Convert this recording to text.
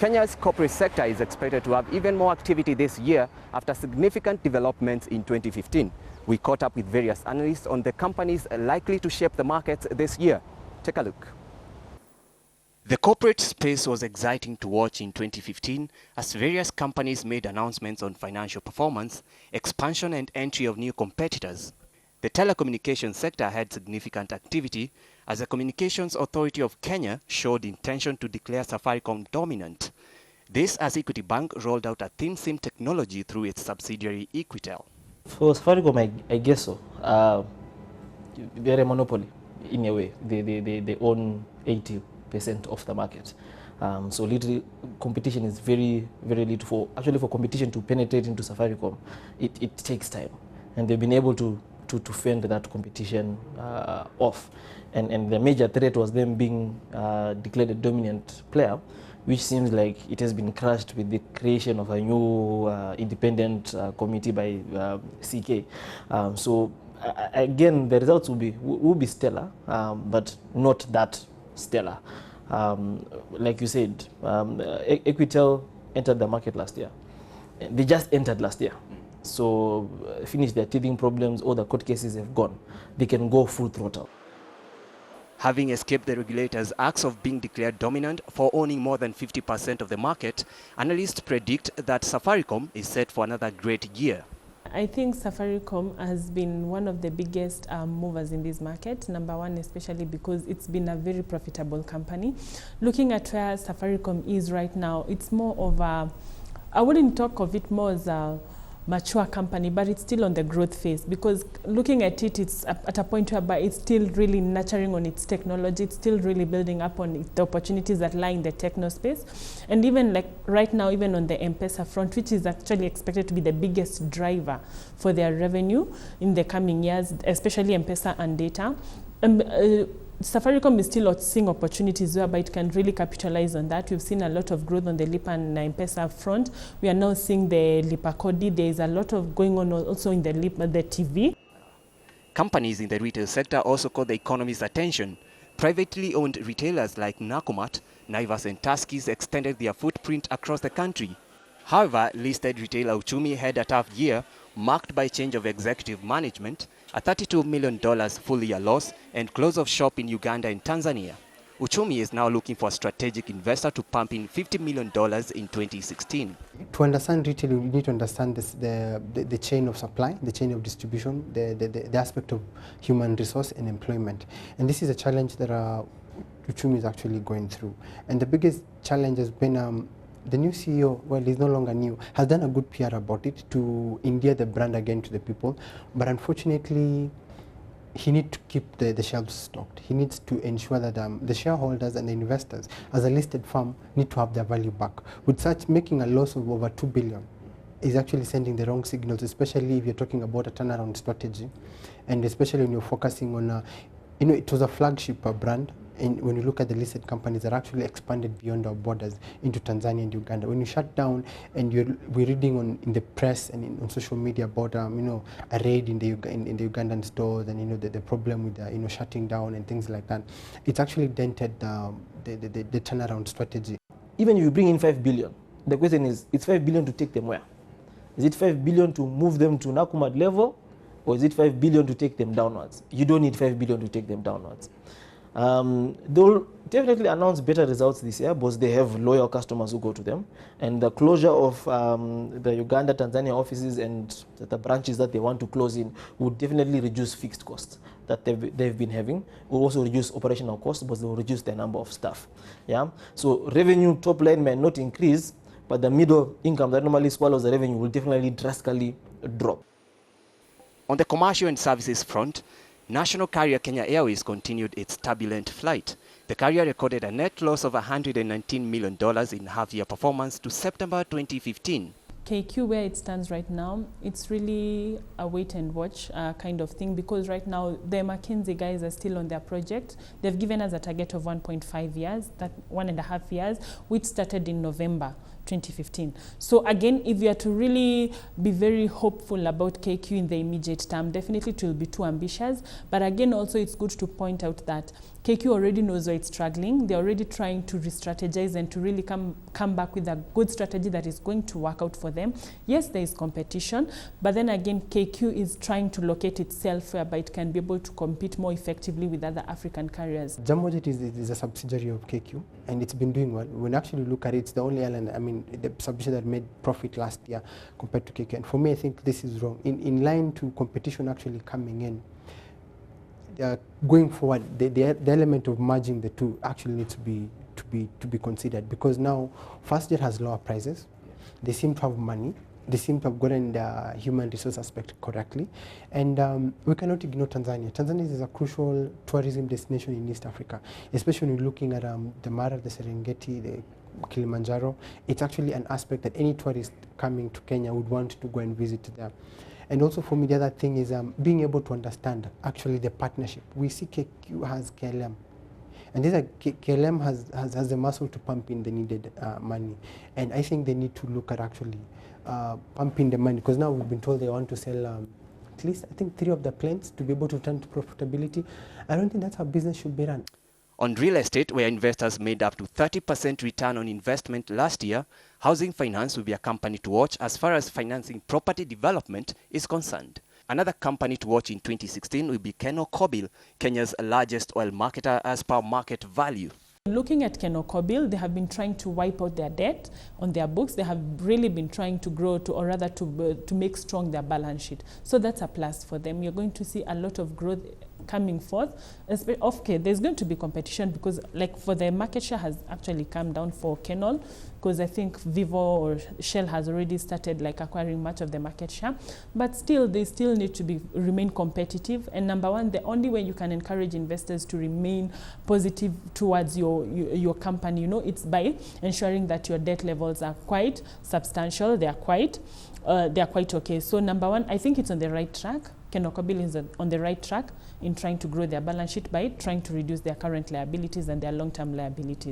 Kenya's corporate sector is expected to have even more activity this year after significant developments in 2015. We caught up with various analysts on the companies likely to shape the markets this year. Take a look. The corporate space was exciting to watch in 2015 as various companies made announcements on financial performance, expansion and entry of new competitors. The telecommunications sector had significant activity as the Communications Authority of Kenya showed intention to declare Safaricom dominant. This as Equity Bank rolled out a thin SIM technology through its subsidiary Equitel. For Safaricom, I guess so. They're a monopoly in a way. They own 80% of the market. So literally competition is very, very little. For competition to penetrate into Safaricom, it takes time. And they've been able to fend that competition off. And the major threat was them being declared a dominant player, which seems like it has been crushed with the creation of a new independent committee by CK. So again, the results will be stellar, but not that stellar. Like you said, Equitel entered the market last year. They just entered last year. So finished their teething problems, all the court cases have gone. They can go full throttle. Having escaped the regulator's axe of being declared dominant for owning more than 50% of the market, analysts predict that Safaricom is set for another great year. I think Safaricom has been one of the biggest movers in this market. Number one, especially because it's been a very profitable company. Looking at where Safaricom is right now, it's more of a, I wouldn't talk of it more as a mature company, but it's still on the growth phase, because looking at it, it's at a point whereby it's still really nurturing on its technology. It's still really building up on the opportunities that lie in the techno space. And even like right now, even on the M-Pesa front, which is actually expected to be the biggest driver for their revenue in the coming years, especially M-Pesa and data. Safaricom is still seeing opportunities whereby it can really capitalize on that. We've seen a lot of growth on the Lipa and M-Pesa front. We are now seeing the Lipa Kodi. There is a lot of going on also in the TV. Companies in the retail sector also caught the economy's attention. Privately owned retailers like Nakumatt, Naivas and Tuskys extended their footprint across the country. However, listed retailer Uchumi had a tough year, marked by change of executive management, a $32 million full-year loss, and close of shop in Uganda and Tanzania. Uchumi is now looking for a strategic investor to pump in $50 million in 2016. To understand retail, you need to understand the chain of supply, the chain of distribution, the aspect of human resource and employment. And this is a challenge that Uchumi is actually going through. And the biggest challenge has been the new CEO, well, he's no longer new, has done a good PR about it to endear the brand again to the people. But unfortunately, he needs to keep the shelves stocked. He needs to ensure that the shareholders and the investors, as a listed firm, need to have their value back. With such making a loss of over $2 billion, is actually sending the wrong signals, especially if you're talking about a turnaround strategy, and especially when you're focusing on, it was a flagship brand. And when you look at the listed companies that actually expanded beyond our borders into Tanzania and Uganda, when you shut down and we're reading in the press and on social media about a raid in the Ugandan stores and the problem with shutting down and things like that, it's actually dented the turnaround strategy. Even if you bring in 5 billion, the question is, it's 5 billion to take them where? Is it 5 billion to move them to Nakumatt level, or is it 5 billion to take them downwards? You don't need 5 billion to take them downwards. They'll definitely announce better results this year because they have loyal customers who go to them. And the closure of the Uganda, Tanzania offices and the branches that they want to close in would definitely reduce fixed costs that they've been having. Will also reduce operational costs because they will reduce the number of staff. Yeah. So revenue top line may not increase, but the middle income that normally swallows the revenue will definitely drastically drop. On the commercial and services front, national carrier Kenya Airways continued its turbulent flight. The carrier recorded a net loss of $119 million in half-year performance to September 2015. KQ, where it stands right now, it's really a wait and watch kind of thing, because right now the McKinsey guys are still on their project. They've given us a target of 1.5 years, that 1.5 years, which started in November 2015. So again, if you are to really be very hopeful about KQ in the immediate term, definitely it will be too ambitious. But again, also it's good to point out that KQ already knows why it's struggling. They're already trying to re-strategize and to really come back with a good strategy that is going to work out for them. Yes, there is competition, but then again, KQ is trying to locate itself whereby it can be able to compete more effectively with other African carriers. Jambojet is a subsidiary of KQ, and it's been doing well. When you actually look at it, it's the only airline, I mean, the subsidiary that made profit last year compared to KQ. And for me, I think this is wrong. In line to competition actually coming in, going forward, the element of merging the two actually needs to be considered, because now FastJet has lower prices. They seem to have money. They seem to have gotten the human resource aspect correctly, and we cannot ignore Tanzania. Tanzania is a crucial tourism destination in East Africa, especially when you're looking at the Mara, the Serengeti, the Kilimanjaro. It's actually an aspect that any tourist coming to Kenya would want to go and visit there. And also for me, the other thing is being able to understand actually the partnership. We see KQ has KLM. And this KLM has the muscle to pump in the needed money. And I think they need to look at actually pumping the money, because now we've been told they want to sell at least, I think, 3 of the planes to be able to turn to profitability. I don't think that's how business should be run. On real estate, where investors made up to 30% return on investment last year, housing finance will be a company to watch as far as financing property development is concerned. Another company to watch in 2016 will be Kenocobil, Kenya's largest oil marketer as per market value. Looking at Kenocobil, they have been trying to wipe out their debt on their books. They have really been trying to grow to make strong their balance sheet. So that's a plus for them. You're going to see a lot of growth coming forth. Okay, there's going to be competition because, like, for the market share has actually come down for Kenol, because I think Vivo or Shell has already started like acquiring much of the market share. But still, they still need to remain competitive. And number one, the only way you can encourage investors to remain positive towards your company, it's by ensuring that your debt levels are quite substantial. They are quite okay. So number one, I think it's on the right track. Kenocobil is on the right track in trying to grow their balance sheet by trying to reduce their current liabilities and their long-term liabilities.